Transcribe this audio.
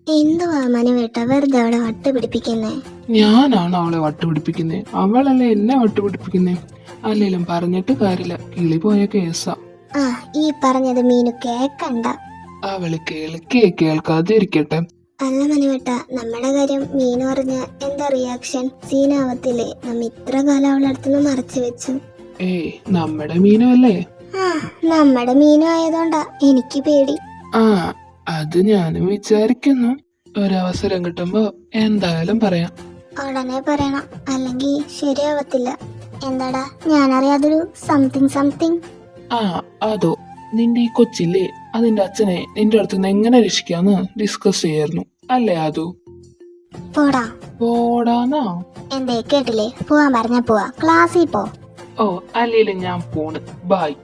എന്തുവാ മനുവേട്ട വെറുതെ അവളെ വട്ട് പിടിപ്പിക്കുന്നേ? ഞാനാണ് അവളെ വട്ടുപിടിപ്പിക്കുന്നേ, അവളല്ലേ എന്നെ വട്ടുപിടിപ്പിക്കുന്നേ. അല്ലേലും പറഞ്ഞിട്ട് കാര്യമില്ല, കിളി പോയ കേസാ. ആ, ഈ പറഞ്ഞത് മീനു കേക്കണ്ട. അവള് കേൾക്കാതെ ഇരിക്കട്ടെ. അല്ല മനുവേട്ട, നമ്മുടെ കാര്യം മീനു പറഞ്ഞ എന്താ റിയാക്ഷൻ? സീനാവത്തില്ലേ? നമ്മ ഇത്ര കാലം അവളെ അടുത്തുനിന്ന് മറച്ചു വെച്ചു. ഏയ്, നമ്മുടെ മീനു അല്ലേ? ആ, നമ്മുടെ മീനു ആയതുകൊണ്ടാ എനിക്ക് പേടി. ആ, അത് ഞാനും വിചാരിക്കുന്നു. ഒരവസരം കിട്ടുമ്പോ എന്തായാലും പറയാം. ഉടനെ പറയണം, അല്ലെങ്കിൽ ശരിയാവത്തില്ല. എന്താടാ ഞാനറിയാതൊരു സംതിങ്? ആ, അതോ, നിന്റെ ഈ കൊച്ചില്ലേ, അതിന്റെ അച്ഛനെ നിന്റെ അടുത്തുനിന്ന് എങ്ങനെ രക്ഷിക്കാന്ന് ഡിസ്കസ് ചെയ്യായിരുന്നു അല്ലേ അതോ? പോടാ. പോടാന്നാ? എന്തേ കേട്ടില്ലേ? പോവാൻ പറഞ്ഞാ പോവാ, ക്ലാസ്സിൽ പോ. ഓ, അല്ലേലും ഞാൻ പോണ്. ബൈ.